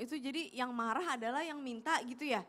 itu jadi yang marah adalah yang minta gitu ya.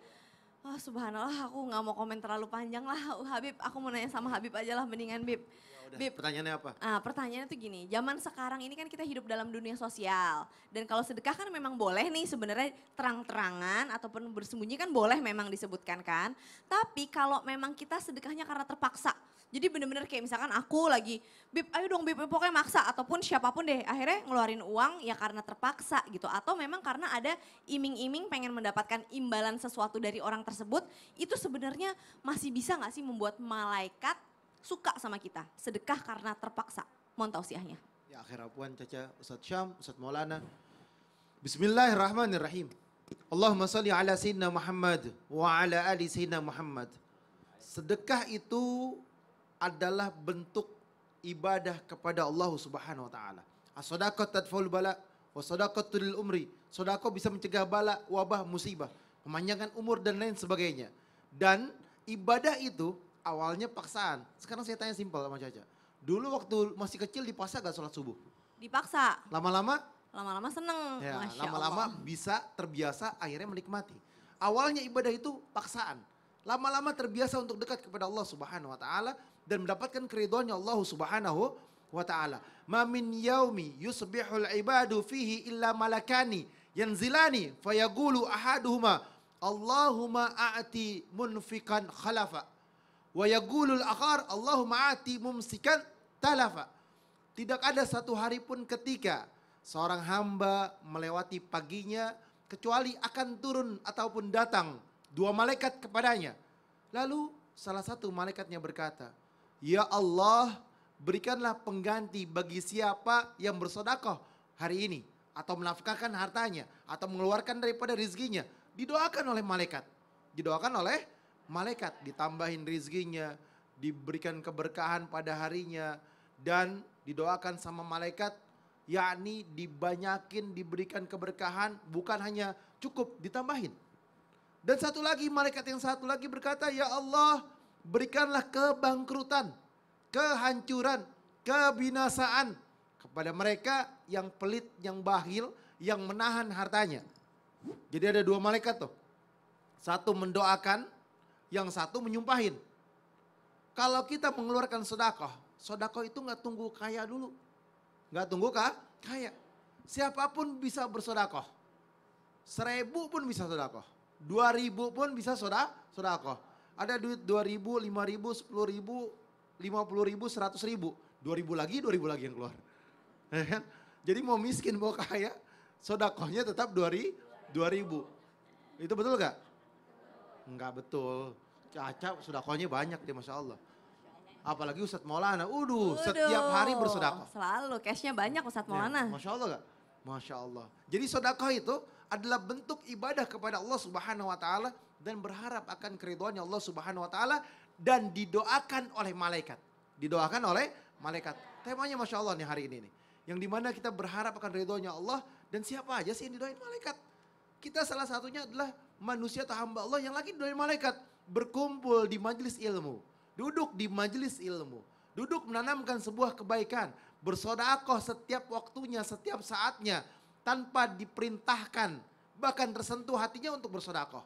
Wah subhanallah aku nggak mau komen terlalu panjang lah Habib, aku mau nanya sama Habib aja lah mendingan Bib. Udah, Bib, pertanyaannya apa? pertanyaannya tuh gini, zaman sekarang ini kan kita hidup dalam dunia sosial. Dan kalau sedekah kan memang boleh nih sebenarnya terang-terangan ataupun bersembunyi kan boleh memang disebutkan kan. Tapi kalau memang kita sedekahnya karena terpaksa. Jadi bener-bener kayak misalkan aku lagi, Bib ayo dong Bib pokoknya maksa. Ataupun siapapun deh akhirnya ngeluarin uang ya karena terpaksa gitu. Atau memang karena ada iming-iming pengen mendapatkan imbalan sesuatu dari orang tersebut. Itu sebenarnya masih bisa gak sih membuat malaikat suka sama kita, sedekah karena terpaksa. Mohon tausiahnya. Ya akhir Puan Caca, Ustadz Syam, Ustadz Maulana. Bismillahirrahmanirrahim. Allahumma salli ala Sayyidina Muhammad wa ala ali Sayyidina Muhammad. Sedekah itu adalah bentuk ibadah kepada Allah Subhanahu wa taala. As-shadaqah tadfa'ul bala wa shadaqatu lil umri. Sedekah bisa mencegah bala, wabah, musibah, memanjangkan umur dan lain sebagainya. Dan ibadah itu awalnya paksaan. Sekarang saya tanya simpel sama Caca. Dulu waktu masih kecil dipaksa gak sholat subuh? Dipaksa. Lama-lama? Lama-lama seneng. Ya, Masya lama-lama Allah. bisa terbiasa akhirnya menikmati. Awalnya ibadah itu paksaan. Lama-lama terbiasa untuk dekat kepada Allah Subhanahu wa taala dan mendapatkan keridhaannya Allah Subhanahu wa taala. Ma min yaumi yusbihul ibadu fihi illa malakani yanzilani fayaqulu ahaduhuma Allahumma a'ti munfikan khalafa wa yaqulul akhar Allahumma a'ti mumsikan talafa. Tidak ada satu hari pun ketika seorang hamba melewati paginya kecuali akan turun ataupun datang dua malaikat kepadanya. Lalu salah satu malaikatnya berkata, "Ya Allah, berikanlah pengganti bagi siapa yang bersedekah hari ini atau menafkahkan hartanya atau mengeluarkan daripada rizkinya." Didoakan oleh malaikat. Didoakan oleh malaikat, ditambahin rizkinya, diberikan keberkahan pada harinya dan didoakan sama malaikat, yakni dibanyakin, diberikan keberkahan, bukan hanya cukup ditambahin. Dan satu lagi, malaikat yang satu lagi berkata, "Ya Allah, berikanlah kebangkrutan, kehancuran, kebinasaan kepada mereka yang pelit, yang bakhil, yang menahan hartanya." Jadi ada dua malaikat tuh. Satu mendoakan, yang satu menyumpahin. Kalau kita mengeluarkan sedekah, sedekah itu nggak tunggu kaya dulu. Nggak tunggu kaya. Siapapun bisa bersedekah. 1.000 pun bisa sedekah. 2.000 pun bisa sedekah. Ada duit 2.000, 5.000, 10.000, 50.000, 100.000. 2.000 lagi yang keluar. Jadi mau miskin mau kaya, sedekahnya tetap 2.000. Itu betul gak? Enggak betul. Caca sedekahnya banyak deh Masya Allah. Apalagi Ustadz Maulana, setiap hari bersedekah. Selalu, cashnya banyak Ustadz Maulana. Ya, Masya Allah gak? Masya Allah. Jadi sedekah itu adalah bentuk ibadah kepada Allah Subhanahu wa taala dan berharap akan keridhaannya Allah Subhanahu wa taala dan didoakan oleh malaikat. Didoakan oleh malaikat. Temanya Masya Allah nih hari ini nih. Yang dimana kita berharap akan ridhonya Allah dan siapa aja sih yang didoain malaikat? Kita salah satunya adalah manusia atau hamba Allah yang lagi didoain malaikat. Berkumpul di majelis ilmu. Duduk di majelis ilmu. Duduk menanamkan sebuah kebaikan. Bersedekah setiap waktunya, setiap saatnya. Tanpa diperintahkan. Bahkan tersentuh hatinya untuk bersedekah.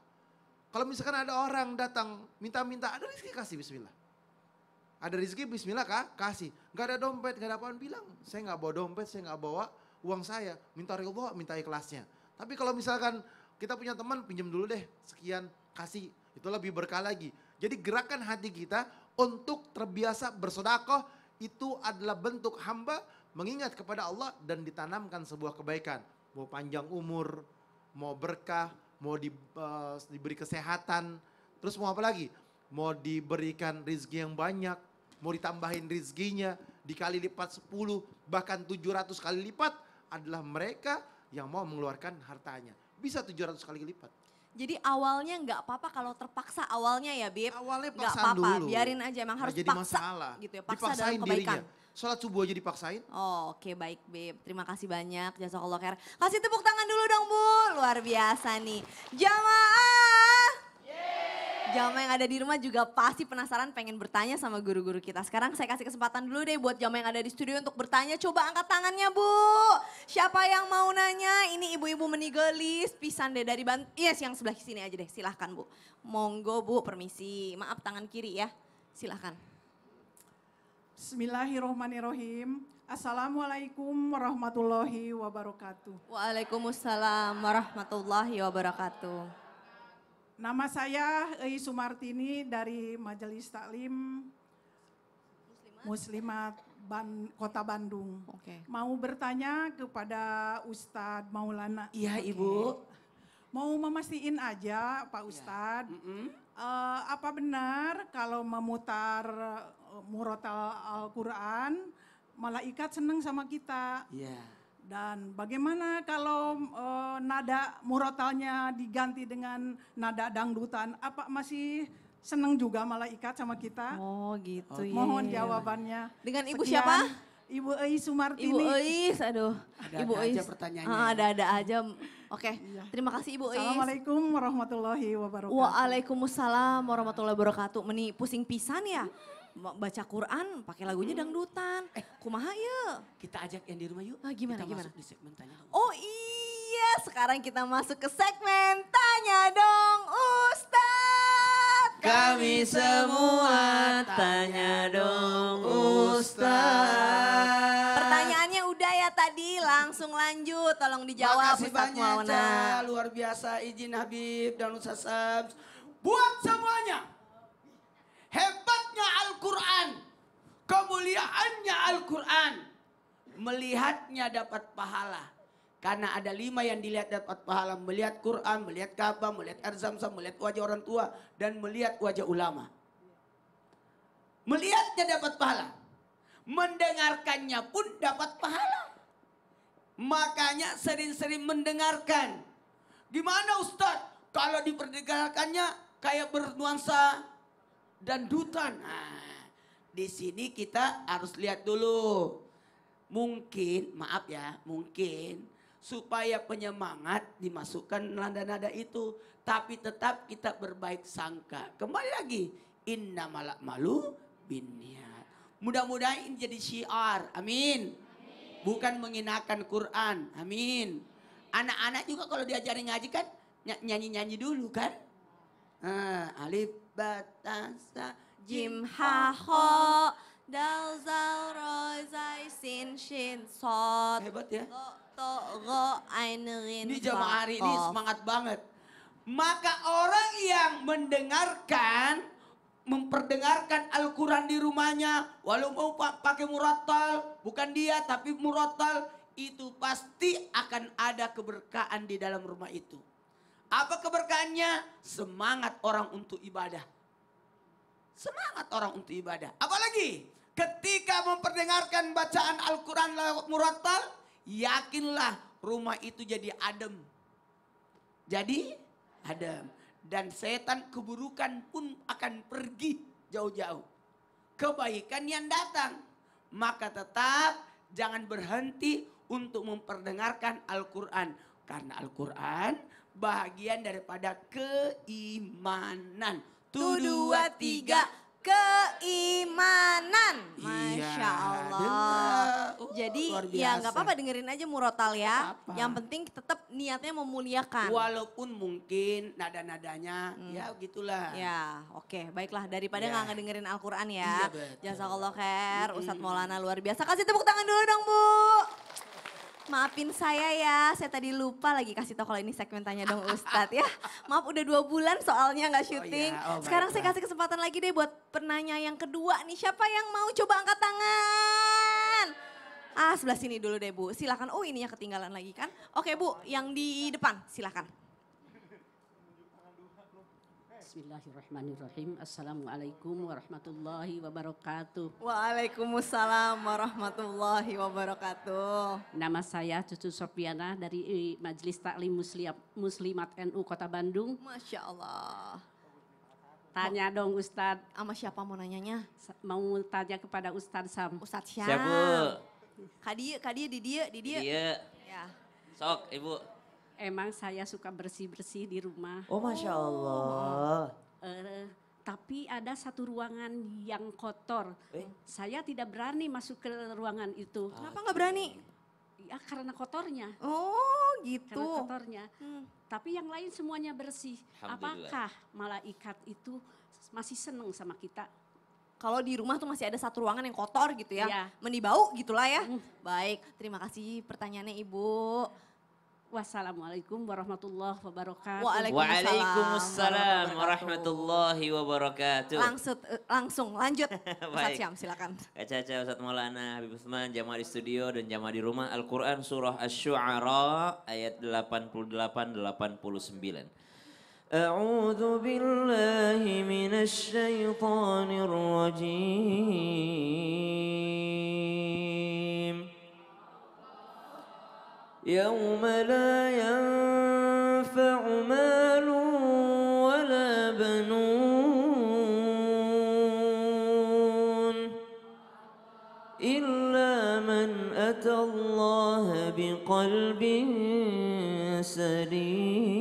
Kalau misalkan ada orang datang minta-minta, ada rezeki kasih bismillah. Ada rezeki bismillah kasih. Gak ada dompet, gak ada apaan bilang. Saya gak bawa dompet, saya gak bawa uang saya. Minta ridho, minta ikhlasnya. Tapi kalau misalkan kita punya teman pinjam dulu deh sekian kasih. Itu lebih berkah lagi. Jadi gerakan hati kita untuk terbiasa bersedekah itu adalah bentuk hamba mengingat kepada Allah dan ditanamkan sebuah kebaikan. Mau panjang umur, mau berkah, mau diberi kesehatan. Terus mau apa lagi? Mau diberikan rizki yang banyak, mau ditambahin rizkinya, dikali lipat 10, bahkan 700 kali lipat adalah mereka yang mau mengeluarkan hartanya. Bisa 700 kali lipat. Jadi awalnya nggak apa-apa kalau terpaksa awalnya ya Bib. Awalnya Nggak paksaan apa-apa, dulu. biarin aja emang harus jadi paksa. masalah. Gitu ya, paksa Dipaksain dalam kebaikan. dirinya. Sholat subuh aja dipaksain. Oh, oke baik Bib, terima kasih banyak jazakallah khair. Kasih tepuk tangan dulu dong Bu, luar biasa nih. Jamaah Jamaah yang ada di rumah juga pasti penasaran pengen bertanya sama guru-guru kita. Sekarang saya kasih kesempatan dulu deh buat jamaah yang ada di studio untuk bertanya. Coba angkat tangannya Bu. Siapa yang mau nanya? Ini ibu-ibu menigelis, pisan deh dari Yes, yang sebelah sini aja deh, silahkan Bu. Monggo Bu, permisi. Maaf tangan kiri ya, silahkan. Bismillahirrohmanirrohim. Assalamualaikum warahmatullahi wabarakatuh. Waalaikumsalam warahmatullahi wabarakatuh. Nama saya Ei Sumartini dari Majelis Taklim Muslimat Kota Bandung. Oke. Mau bertanya kepada Ustadz Maulana. Iya Ibu. Mau memastiin aja Pak Ustadz. Apa benar kalau memutar murotal Al-Quran, malaikat senang sama kita? Iya. Dan bagaimana kalau nada murotalnya diganti dengan nada dangdutan? Apa masih senang juga malaikat sama kita? Oh gitu ya. Mohon jawabannya. Dengan Ibu Sekian, siapa? Ibu Ei Sumartini. Ibu Eis, aduh. Ada-ada Ibu aja Eis. pertanyaannya. Ada-ada aja. Oke, Iya. terima kasih Ibu Eis. Assalamualaikum warahmatullahi wabarakatuh. Waalaikumsalam warahmatullahi wabarakatuh. Meni pusing pisan ya. Baca Quran pakai lagunya dangdutan. Kumaha ya? Kita ajak yang di rumah yuk. Ah, gimana, kita gimana? masuk di segmen tanya dong. Oh iya, sekarang kita masuk ke segmen Tanya Dong Ustadz. Kami semua tanya dong Ustaz. Pertanyaannya udah ya tadi, langsung lanjut. Tolong dijawab Makasih Ustadz banyak Maulana. Ca. Luar biasa izin Habib dan Ustaz Sams. Buat semuanya. Hebatnya Al-Quran. Kemuliaannya Al-Quran. Melihatnya dapat pahala. Karena ada 5 yang dilihat dapat pahala. Melihat Quran, melihat Ka'bah, melihat air Zam-Zam, melihat wajah orang tua. Dan melihat wajah ulama. Melihatnya dapat pahala. Mendengarkannya pun dapat pahala. Makanya sering-sering mendengarkan. Gimana Ustadz? Kalau diperdengarkannya kayak bernuansa dangdutan. Nah, di sini kita harus lihat dulu. Mungkin, maaf ya, mungkin supaya penyemangat dimasukkan nada-nada itu. Tapi tetap kita berbaik sangka. Kembali lagi, innamal a'malu binniyat. Mudah-mudahan ini jadi syiar, amin. Bukan menghinakan Quran, amin. Anak-anak juga kalau diajarin ngaji kan nyanyi-nyanyi dulu kan. Alif batasa Jim ha ho dal zal ro zai sin shin sod hebat ya. go to go ain rin Ini jamaah hari ini fa, qaf. semangat banget. Maka orang yang mendengarkan, memperdengarkan Al-Quran di rumahnya, walau mau pakai murattal, bukan dia tapi murattal, itu pasti akan ada keberkahan di dalam rumah itu. Apa keberkahannya? Semangat orang untuk ibadah. Semangat orang untuk ibadah. Apalagi ketika memperdengarkan bacaan Al-Quran lewat murattal, yakinlah rumah itu jadi adem. Jadi adem. Dan setan keburukan pun akan pergi jauh-jauh. Kebaikan yang datang. Maka tetap jangan berhenti untuk memperdengarkan Al-Quran. Karena Al-Quran bagian daripada keimanan. Tuh, dua, tiga, keimanan. Masya Iya, Allah. benar. Jadi Luar ya nggak biasa. apa-apa dengerin aja murotal ya. Apa-apa. Yang penting tetap niatnya memuliakan. Walaupun mungkin nada-nadanya ya gitulah. Ya, oke. Baiklah, daripada Ya. nggak ngedengerin Al-Quran ya. Iya, betul. Jazakallah khair, Ustadz Maulana luar biasa. Kasih tepuk tangan dulu dong, Bu. Maafin saya ya, saya tadi lupa lagi kasih tahu kalau ini segmen Tanya Dong Ustadz ya. Maaf udah 2 bulan soalnya nggak syuting. Oh Sekarang saya baiklah. kasih kesempatan lagi deh buat penanya yang kedua nih. Siapa yang mau coba angkat tangan? Sebelah sini dulu deh Bu, silakan. Oh ininya ketinggalan lagi kan. Oke Bu, yang di depan silakan. Bismillahirrahmanirrahim. Assalamualaikum warahmatullahi wabarakatuh. Waalaikumsalam warahmatullahi wabarakatuh. Nama saya Cucu Sofiana dari Majelis Taklim Muslimat NU Kota Bandung. Masya Allah. Tanya dong Ustadz, Sama siapa mau nanyanya? mau tanya kepada Ustadz Sam. Ustadz Syam. Siap, Bu. Kadia di dia. Iya. Ya. Sok, Ibu. Emang saya suka bersih-bersih di rumah. Oh, Masya Allah. Tapi ada satu ruangan yang kotor. Saya tidak berani masuk ke ruangan itu. Kenapa nggak berani? Ya karena kotornya. Oh gitu. Karena kotornya. Hmm. Tapi yang lain semuanya bersih. Alhamdulillah. Apakah malaikat itu masih senang sama kita? Kalau di rumah tuh masih ada satu ruangan yang kotor gitu ya. Iya. Meni bau gitulah ya. Baik, terima kasih pertanyaannya Ibu. Wassalamualaikum warahmatullahi wabarakatuh. Waalaikumsalam warahmatullahi wabarakatuh. Langsung lanjut. Ustaz Baik. Syam silakan. Kak Caca, Ustadz Maulana, Habib Utsman, jamaah di studio dan jamaah di rumah. Al-Quran surah Asy-Syu'ara ayat 88-89. A'udzu billahi minasy syaithanir rajim. يوم لا ينفع مال ولا بنون إلا من أتى الله بقلب سليم.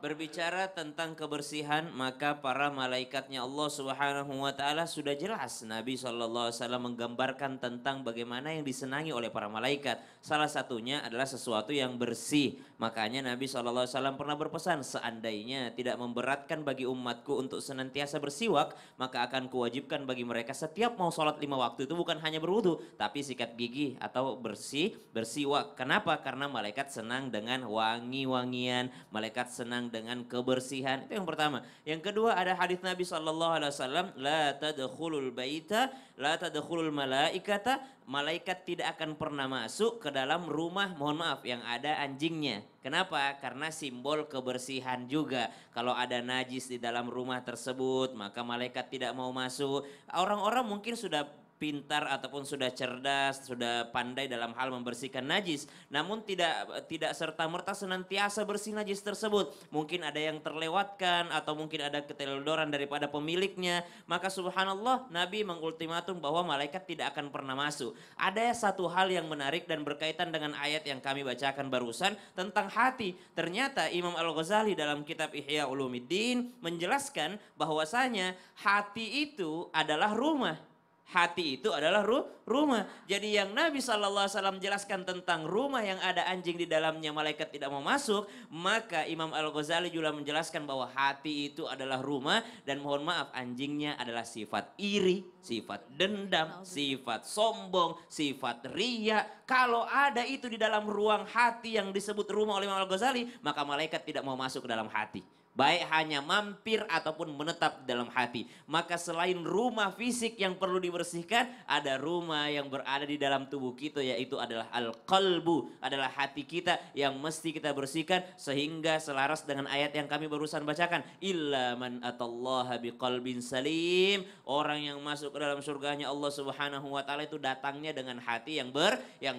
Berbicara tentang kebersihan, maka para malaikatnya Allah Subhanahu wa taala sudah jelas. Nabi SAW menggambarkan tentang bagaimana yang disenangi oleh para malaikat. Salah satunya adalah sesuatu yang bersih. Makanya Nabi SAW pernah berpesan, seandainya tidak memberatkan bagi umatku untuk senantiasa bersiwak, maka akan kuwajibkan bagi mereka setiap mau sholat 5 waktu itu bukan hanya berwudu, tapi sikat gigi atau bersiwak. Kenapa? Karena malaikat senang dengan wangi-wangian, malaikat senang dengan kebersihan. Itu yang pertama. Yang kedua ada hadis Nabi SAW, la tadkhulul baita, la tadkhulul malaikata, malaikat tidak akan pernah masuk ke dalam rumah, mohon maaf, yang ada anjingnya. Kenapa? Karena simbol kebersihan juga. Kalau ada najis di dalam rumah tersebut, maka malaikat tidak mau masuk. Orang-orang mungkin sudah pintar ataupun sudah cerdas, sudah pandai dalam hal membersihkan najis. Namun tidak serta-merta senantiasa bersih najis tersebut. Mungkin ada yang terlewatkan atau mungkin ada keteledoran daripada pemiliknya. Maka subhanallah Nabi mengultimatum bahwa malaikat tidak akan pernah masuk. Ada satu hal yang menarik dan berkaitan dengan ayat yang kami bacakan barusan tentang hati. Ternyata Imam Al-Ghazali dalam kitab Ihya Ulumuddin menjelaskan bahwasanya hati itu adalah rumah. Hati itu adalah rumah. Jadi yang Nabi SAW jelaskan tentang rumah yang ada anjing di dalamnya, malaikat tidak mau masuk. Maka Imam Al-Ghazali juga menjelaskan bahwa hati itu adalah rumah. Dan mohon maaf, anjingnya adalah sifat iri, sifat dendam, sifat sombong, sifat riya. Kalau ada itu di dalam ruang hati yang disebut rumah oleh Imam Al-Ghazali, maka malaikat tidak mau masuk ke dalam hati. Baik hanya mampir ataupun menetap dalam hati. Maka selain rumah fisik yang perlu dibersihkan, ada rumah yang berada di dalam tubuh kita, yaitu adalah al-qalbu, adalah hati kita yang mesti kita bersihkan sehingga selaras dengan ayat yang kami barusan bacakan. Illa man atallaha biqalbin salim. Orang yang masuk ke dalam surganya Allah Subhanahu wa taala itu datangnya dengan hati yang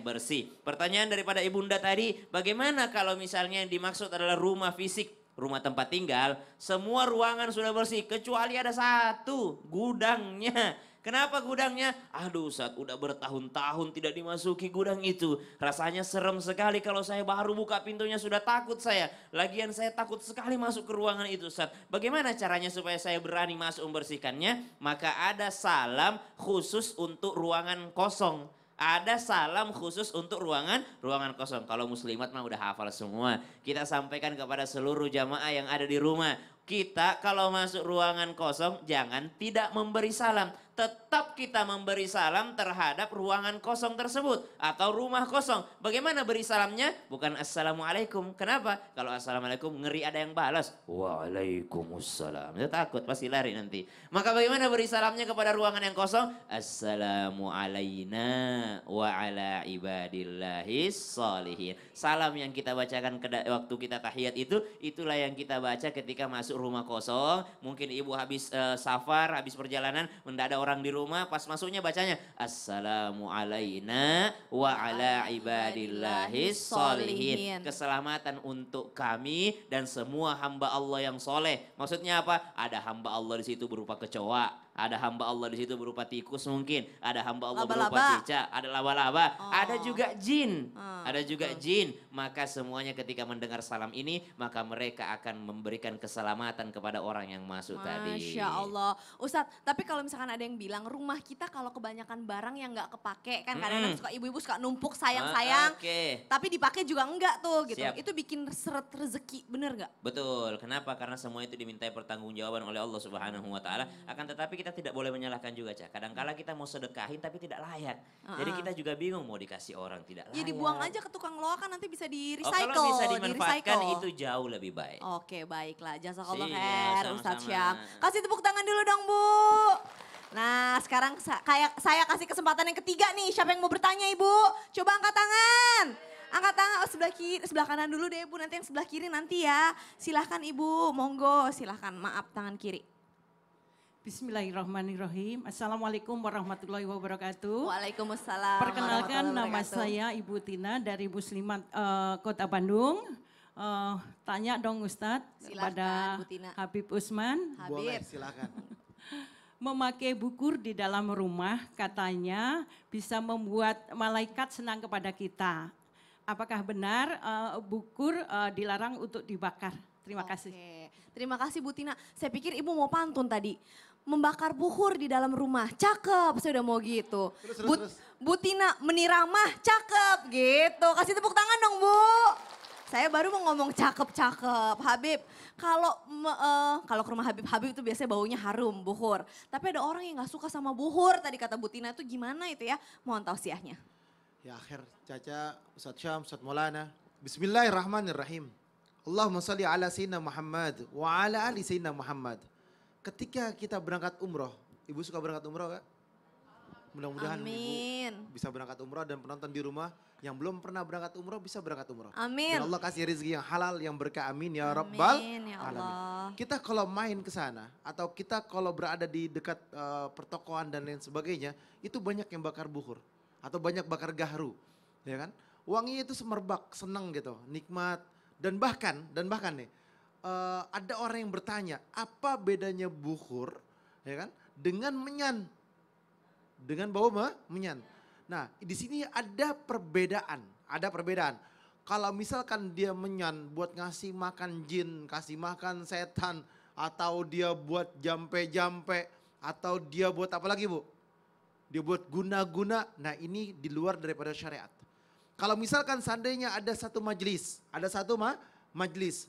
bersih. Pertanyaan daripada Ibunda tadi, bagaimana kalau misalnya yang dimaksud adalah rumah fisik? Rumah tempat tinggal, semua ruangan sudah bersih kecuali ada satu, gudangnya. Kenapa gudangnya? Aduh Ustaz, udah bertahun-tahun tidak dimasuki gudang itu. Rasanya serem sekali kalau saya baru buka pintunya sudah takut saya. Lagian saya takut sekali masuk ke ruangan itu Ustaz. Bagaimana caranya supaya saya berani masuk membersihkannya? Maka ada salam khusus untuk ruangan kosong. Ada salam khusus untuk ruangan kosong. Kalau muslimat mah udah hafal semua. Kita sampaikan kepada seluruh jamaah yang ada di rumah. Kita kalau masuk ruangan kosong jangan tidak memberi salam. Tetap kita memberi salam terhadap ruangan kosong tersebut atau rumah kosong. Bagaimana beri salamnya? Bukan assalamualaikum. Kenapa? Kalau assalamualaikum ngeri ada yang balas. Waalaikumsalam. Itu takut pasti lari nanti. Maka bagaimana beri salamnya kepada ruangan yang kosong? Assalamu alaina wa ala ibadillahis sholihin. Salam yang kita bacakan waktu kita tahiyat itu, itulah yang kita baca ketika masuk rumah kosong. Mungkin ibu habis safar, habis perjalanan, mendadak orang di rumah, pas masuknya bacanya assalamu alaina wa ala ibadillahis sholihin. Keselamatan untuk kami dan semua hamba Allah yang soleh. Maksudnya apa? Ada hamba Allah di situ berupa kecoa, ada hamba Allah di situ berupa tikus mungkin, ada hamba Allah berupa cicak, ada laba-laba, ada juga jin. Ada juga jin, maka semuanya ketika mendengar salam ini, maka mereka akan memberikan keselamatan kepada orang yang masuk tadi. Masya Allah. Ustadz, tapi kalau misalkan ada yang bilang rumah kita kalau kebanyakan barang yang nggak kepake kan kadang-kadang suka ibu-ibu suka numpuk sayang-sayang. Oke. Tapi dipakai juga enggak tuh gitu. Siap. Itu bikin seret rezeki, bener nggak? Betul. Kenapa? Karena semua itu dimintai pertanggungjawaban oleh Allah Subhanahu wa taala. Akan tetapi kita tidak boleh menyalahkan juga, Cak. Kadangkala kita mau sedekahin tapi tidak layak. Jadi kita juga bingung mau dikasih orang tidak layak. Ya dibuang aja ke tukang loakan nanti bisa di-recycle. Kalau bisa dimanfaatkan di-recycle. itu jauh lebih baik. Oke, baiklah. Jazakallah Siap, khair, Ustadz sama-sama. Syam. Kasih tepuk tangan dulu dong, Bu. Nah, sekarang kayak saya kasih kesempatan yang ketiga nih. Siapa yang mau bertanya, Ibu? Coba angkat tangan. Angkat tangan, sebelah kiri, sebelah kanan dulu deh, Bu. Nanti yang sebelah kiri nanti ya. Silahkan, Ibu. Monggo, silahkan. Maaf, tangan kiri. Bismillahirrahmanirrahim. Assalamualaikum warahmatullahi wabarakatuh. Waalaikumsalam. Perkenalkan, warahmatullahi nama wabarakatuh. saya Ibu Tina dari Muslimat Kota Bandung. Tanya dong Ustadz Silakan, kepada Bu Tina. Habib Usman. Boleh, Habib. silakan. Memakai bukur di dalam rumah katanya bisa membuat malaikat senang kepada kita. Apakah benar bukur dilarang untuk dibakar? Terima kasih. Oke. Terima kasih Bu Tina. Saya pikir Ibu mau pantun tadi. Membakar buhur di dalam rumah. Cakep, saya udah mau gitu. Terus. Bu Tina meniramah, cakep gitu. Kasih tepuk tangan dong Bu. Saya baru mau ngomong cakep-cakep. Habib, kalau ke rumah Habib itu biasanya baunya harum, buhur. Tapi ada orang yang gak suka sama buhur, tadi kata Bu Tina itu gimana itu ya? Mohon tausiahnya. Ya akhir Caca, Ustadz Syam, Ustadz Maulana. Bismillahirrahmanirrahim. Allahumma salli ala Sayyidina Muhammad wa ala ali Sayyidina Muhammad. Ketika kita berangkat umroh, Ibu suka berangkat umroh gak? Mudah-mudahan Amin. Ibu bisa berangkat umroh dan penonton di rumah yang belum pernah berangkat umroh bisa berangkat umroh. Amin. Dan Allah kasih rezeki yang halal, yang berkah, amin ya Rabbal Amin, ya alamin. Allah. Kita kalau main ke sana atau kita kalau berada di dekat pertokoan dan lain sebagainya, itu banyak yang bakar buhur atau banyak bakar gahru, ya kan? Wanginya itu semerbak, senang gitu, nikmat dan bahkan nih ada orang yang bertanya, apa bedanya buhur, ya kan, dengan menyan, dengan bau menyan. Nah, di sini ada perbedaan. Kalau misalkan dia menyan buat ngasih makan jin, kasih makan setan, atau dia buat jampe-jampe, atau dia buat apa lagi Bu? Dia buat guna-guna, nah ini di luar daripada syariat. Kalau misalkan seandainya ada satu majelis, majelis,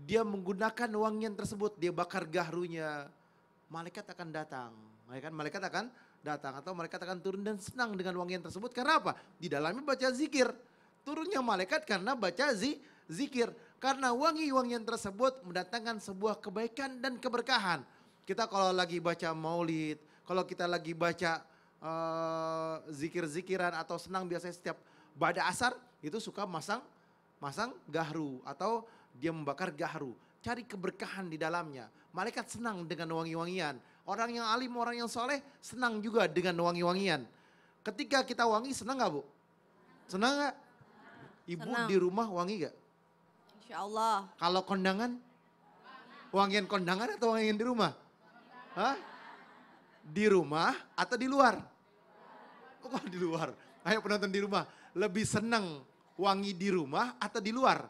dia menggunakan wangian tersebut, dia bakar gahrunya, malaikat akan datang, ya kan? Malaikat akan datang atau malaikat akan turun dan senang dengan wangian tersebut karena apa? Di dalamnya baca zikir. Turunnya malaikat karena baca zikir. Karena wangi-wangian tersebut mendatangkan sebuah kebaikan dan keberkahan. Kita kalau lagi baca maulid, kalau kita lagi baca zikir-zikiran atau senang biasanya setiap ba'da asar itu suka masang gahru atau dia membakar gahru. Cari keberkahan di dalamnya. Malaikat senang dengan wangi-wangian. Orang yang alim, orang yang soleh senang juga dengan wangi-wangian. Ketika kita wangi senang gak Bu? Senang gak? Ibu Senang. di rumah wangi gak? Insya Allah. Kalau kondangan? Wangian kondangan atau wangian di rumah? Hah? Di rumah atau di luar? Kok di luar? Ayo penonton di rumah. Lebih senang wangi di rumah atau di luar?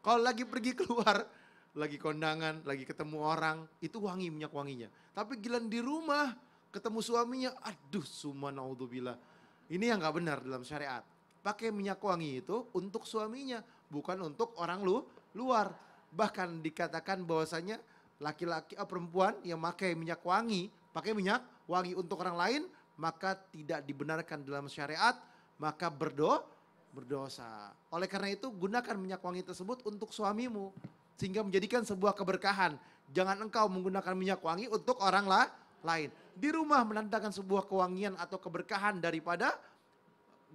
Kalau lagi pergi keluar, lagi kondangan, lagi ketemu orang, itu wangi minyak wanginya. Tapi giliran di rumah, ketemu suaminya, aduh subhanallah. Ini yang gak benar dalam syariat. Pakai minyak wangi itu untuk suaminya, bukan untuk orang luar. Bahkan dikatakan bahwasanya laki-laki perempuan yang pakai minyak wangi untuk orang lain, maka tidak dibenarkan dalam syariat, maka berdosa. Oleh karena itu gunakan minyak wangi tersebut untuk suamimu. Sehingga menjadikan sebuah keberkahan. Jangan engkau menggunakan minyak wangi untuk orang lain. Di rumah menandakan sebuah kewangian atau keberkahan daripada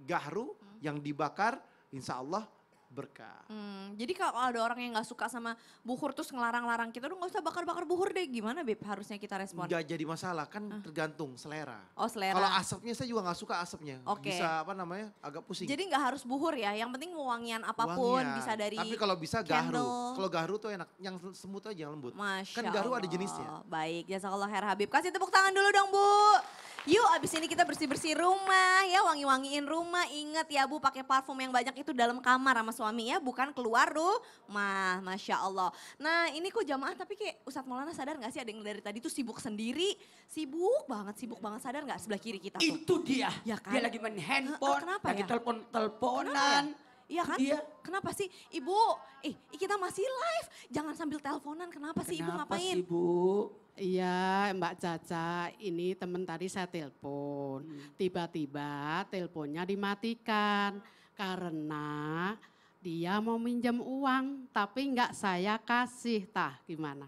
gahru yang dibakar, insya Allah berkah. Jadi kalau ada orang yang gak suka sama buhur terus ngelarang-larang kita, gak usah bakar-bakar buhur deh. Gimana Beb harusnya kita respon? Nggak jadi masalah, kan tergantung selera. Oh selera. Kalau asapnya saya juga nggak suka asapnya. Oke. Bisa agak pusing. Jadi gak harus buhur ya, yang penting wangian apapun Wangian. bisa dari Tapi kalau bisa gahru. candle. Kalau gahru tuh enak, yang semut aja yang lembut. Masya Kan gahru ada Allah. jenisnya. Baik, jazakallah khair Habib. Kasih tepuk tangan dulu dong Bu. Yuk abis ini kita bersih-bersih rumah ya, wangi-wangiin rumah. Ingat ya Bu, pakai parfum yang banyak itu dalam kamar sama suami ya, bukan keluar rumah. Masya Allah. Nah ini kok jamaah tapi kayak Ustadz Maulana sadar gak sih ada yang dari tadi tuh sibuk sendiri. Sibuk banget sadar gak sebelah kiri kita tuh. Itu dia. Ya kan? Dia lagi main handphone, Kenapa lagi ya? telepon-teleponan. Iya kan? Iya. Kenapa sih Ibu? Kita masih live. Jangan sambil teleponan. Kenapa sih Ibu Kenapa ngapain? sih Bu? Iya Mbak Caca, ini teman tadi saya telepon. Tiba-tiba teleponnya dimatikan karena dia mau minjem uang tapi nggak saya kasih. Tah gimana?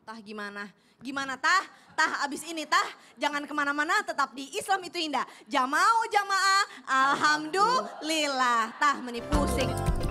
Tah gimana? Gimana Tah? Tah abis ini Tah jangan kemana-mana, tetap di Islam itu indah. Jamaah, alhamdulillah. Tah meni pusing.